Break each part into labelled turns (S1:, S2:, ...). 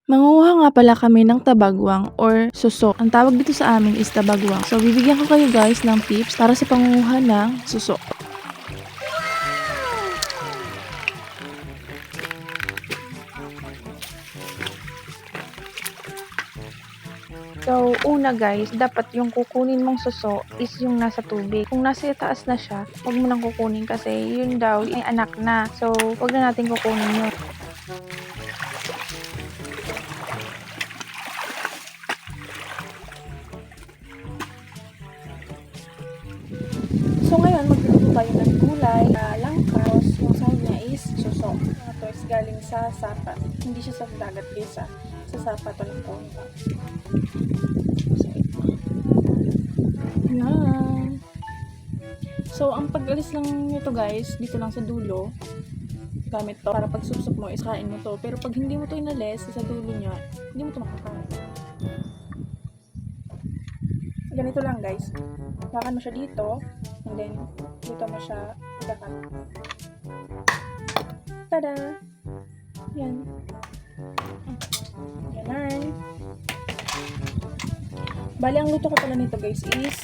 S1: Manguha nga pala kami ng tabagwang or suso. Ang tawag dito sa amin is tabagwang. So, bibigyan ko kayo guys ng tips para sa panguha ng suso. So, una guys, dapat yung kukunin mong suso is yung nasa tubig. Kung nasa taas na siya, huwag mo nang kukunin kasi yun daw ay anak na. So, huwag na natin kukunin yun. So, ngayon, magluluto tayo ng gulay, langkaw, yung sahog niya is suso. Ito is galing sa sapa. Hindi siya sa dagat, guys, sa sapa to ng kongka. Yan. So, ang pag-alis lang nito guys, dito lang sa dulo, gamit to para pag supsup mo, is kain mo to. Pero pag hindi mo to inalis sa dulo niya, hindi mo to makakain. Ganito lang guys. Lakan mo siya dito, and then dito mo siya ikakat. Tada! Yan. Ganun. Bali, ang luto ko pala nito guys is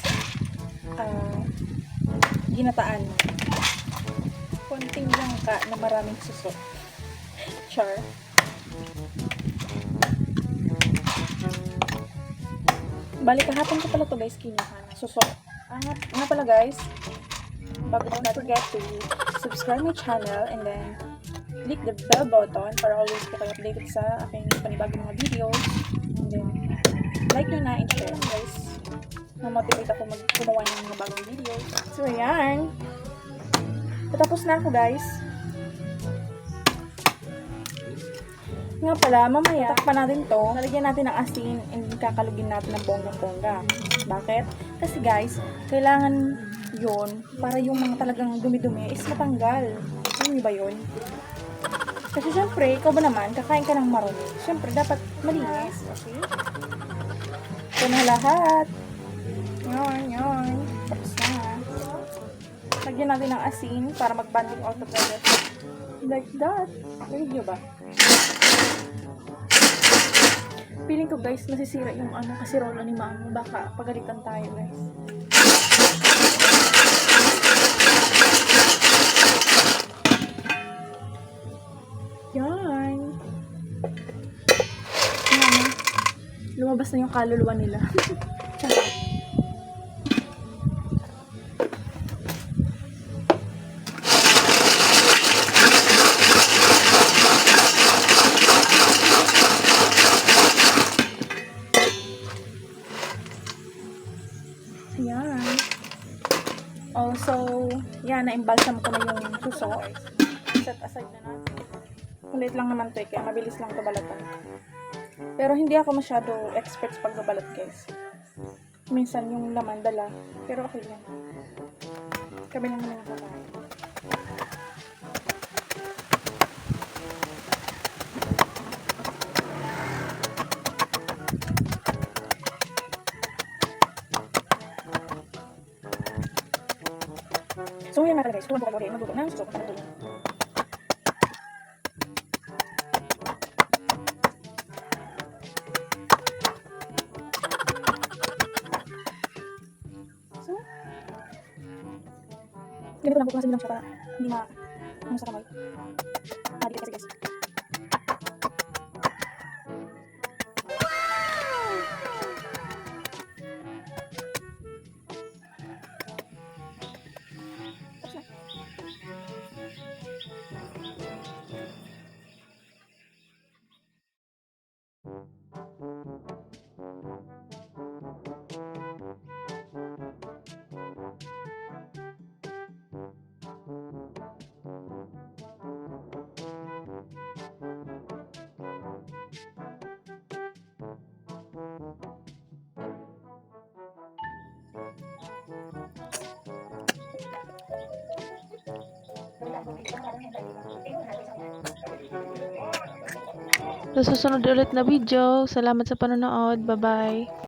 S1: ginataan. Konting langka na maraming suso. Char. Bali, kahapon ko pala to guys kinuha na suso. Nga pala guys, don't forget to subscribe my channel and then click the bell button para always po kayo updated sa aking panibagong mga videos. And then, like nyo na and share guys. Na-motivate ako gumawa ng mga bagong videos. So, ayan. Patapos na ako guys. Nga pala, mamaya, takpan natin to. Lalagyan natin ng asin and kakalugin natin ng bonggang-bongga. Bakit? Kasi guys, kailangan yun para yung mga talagang dumi-dumi is matanggal. Alam niyo ba yun? Kasi syempre, ikaw ba naman, kakain ka ng marumi. Syempre, dapat malinis. Okay? Ito na lahat. Yan. Tapos na. Lagyan natin ng asin para mag-banding all together. Like that. Rinig nyo ba? Feeling ko guys, nasisira yung kasirola ni mama. Baka pagalitan tayo guys. Yan. Yan. Lumabas na yung kaluluwa nila. Ayan. Also, yan, na-embalsam ko na yung suso. Set aside na natin. Kulit lang naman to kaya mabilis lang to balatan. Pero hindi ako masyado expert sa pagbabalat guys. Minsan yung laman dala. Pero okay lang. Kami lang naman nakakain. So, yan nga guys. Kung ako mag-uwi, mag-uwi ng suso. So, ganito lang. Buklasin lang siya para hindi ano sa kamay. Dikit kasi guys. Sa susunod ulit na video. Salamat sa panonood. Bye-bye.